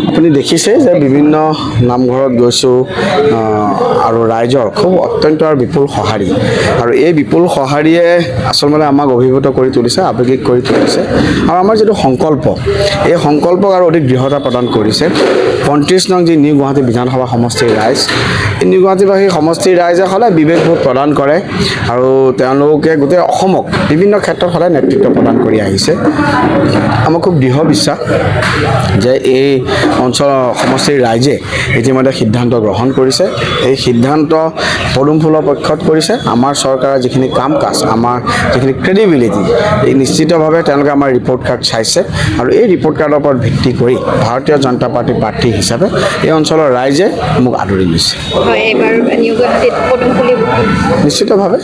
আপুনি দেখিছে যে বিভিন্ন নামঘৰত গৈছোঁ আৰু ৰাইজৰ খুব অত্যন্ত আৰু বিপুল সঁহাৰি আৰু এই বিপুল সঁহাৰিয়ে আচলতে আমাক অভিভূত কৰি তুলিছে আৱেগিক কৰি তুলিছে আৰু আমাৰ যিটো সংকল্প এই সংকল্পক আৰু অধিক দৃঢ়তা প্ৰদান কৰিছে ৩৫ নং যি নিউ গুৱাহাটী বিধানসভা সমষ্টিৰ ৰাইজ এই নিউ গুৱাহাটীবাসী সমষ্টিৰ ৰাইজে সদায় বিবেকবোধ প্ৰদান কৰে আৰু তেওঁলোকে গোটেই অসমক বিভিন্ন ক্ষেত্ৰত সদায় নেতৃত্ব প্ৰদান কৰি আহিছে আমাৰ খুব দৃঢ় বিশ্বাস যে এই অঞ্চল সমষ্টিৰ ৰাইজে ইতিমধ্যে সিদ্ধান্ত গ্ৰহণ কৰিছে এই সিদ্ধান্ত পদুম ফুলৰ পক্ষত কৰিছে আমাৰ চৰকাৰৰ যিখিনি কাম কাজ আমাৰ যিখিনি ক্ৰেডিবিলিটি এই নিশ্চিতভাৱে তেওঁলোকে আমাৰ ৰিপৰ্ট কাৰ্ড চাইছে আৰু এই ৰিপৰ্ট কাৰ্ডৰ ওপৰত ভিত্তি কৰি ভাৰতীয় জনতা পাৰ্টীৰ প্ৰাৰ্থী হিচাপে এই অঞ্চলৰ ৰাইজে মোক আদৰি লৈছে হয় এবাৰ নিউ গুৱাহাটীত পদুম ফুলি নিশ্চিতভাৱে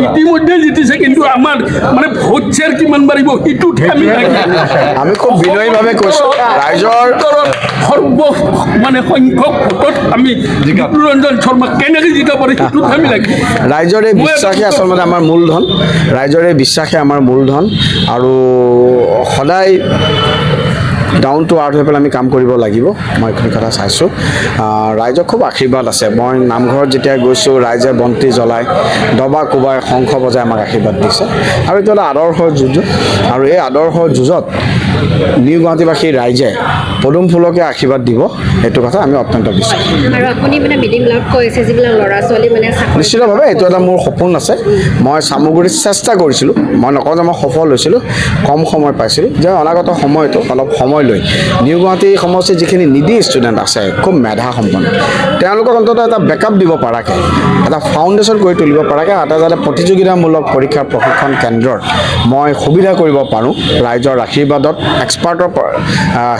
ইতিমধ্যে জিতিছে কিন্তু আমাৰ মানে ভোট শ্বেয়াৰ কিমান বাঢ়িব সেইটোত আমি খুব বিনয়ীভাৱে কৈছোঁ ৰাইজৰ সৰ্ব মানে সংখ্যক ভোটত আমি বিপুৰঞ্জন শৰ্মা কেনেকৈ জিকাব পাৰে সেইটোত আমি লাগিব ৰাইজৰ এই বিশ্বাসে আচলতে আমাৰ মূলধন ৰাইজৰ এই বিশ্বাসে আমাৰ মূলধন আৰু সদায় ডাউন টু আৰ্থ হৈ পেলাই আমি কাম কৰিব লাগিব মই এইখিনি কথা চাইছোঁ ৰাইজৰ খুব আশীৰ্বাদ আছে মই নামঘৰত যেতিয়া গৈছোঁ ৰাইজে বন্তি জ্বলাই দবা কোবাই শংখ বজাই আমাক আশীৰ্বাদ দিছে আৰু এইটো এটা আদৰ্শৰ যুঁজ আৰু এই আদৰ্শৰ যুঁজত নিউ গুৱাহাটীবাসী ৰাইজে পদুম ফুলকে আশীৰ্বাদ দিব এইটো কথা আমি অত্যন্ত বিশ্বাস আৰু আপুনি মানে মিটিংবিলাকত কৈছে যিবিলাক ল'ৰা ছোৱালী মানে নিশ্চিতভাৱে এইটো এটা মোৰ সপোন আছে মই চামগুৰিত চেষ্টা কৰিছিলোঁ মই নকওঁ যে মই সফল হৈছিলোঁ কম সময় পাইছিলোঁ যে অনাগত সময়তো অলপ সময় লৈ নিউ গুৱাহাটী সমষ্টিৰ যিখিনি নিডি ষ্টুডেণ্ট আছে খুব মেধা সম্পন্ন তেওঁলোকক অন্ততঃ এটা বেকআপ দিব পৰাকৈ এটা ফাউণ্ডেশ্যন কৰি তুলিব পৰাকৈ এটা যাতে প্ৰতিযোগিতামূলক পৰীক্ষাৰ প্ৰশিক্ষণ কেন্দ্ৰৰ মই সুবিধা কৰিব পাৰোঁ ৰাইজৰ আশীৰ্বাদত এক্সপাৰ্টৰ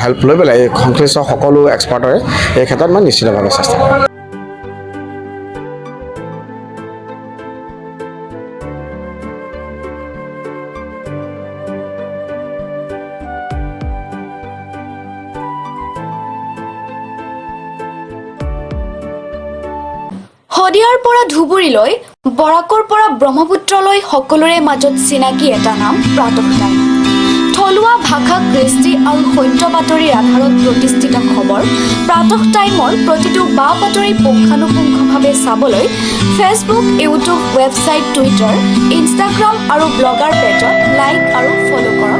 হেল্প লৈ পেলাই এই সংশ্লিষ্ট সকলো এক্সপাৰ্টৰে এই ক্ষেত্ৰত মই নিশ্চিতভাৱে চেষ্টা কৰিম শদিয়াৰ পৰা ধুবুৰীলৈ বৰাকৰ পৰা ব্ৰহ্মপুত্ৰলৈ সকলোৰে মাজত চিনাকি এটা নাম প্ৰাতঃ টাইম থলুৱা ভাষা কৃষ্টি আৰু সত্য বাতৰিৰ আধাৰত প্ৰতিষ্ঠিত খবৰ প্ৰাতঃ টাইমৰ প্ৰতিটো বা বাতৰি পুংখানুপুংখভাৱে চাবলৈ Facebook YouTube website Twitter Instagram আৰু ব্লগাৰ পেজত লাইক আৰু ফ'ল' কৰক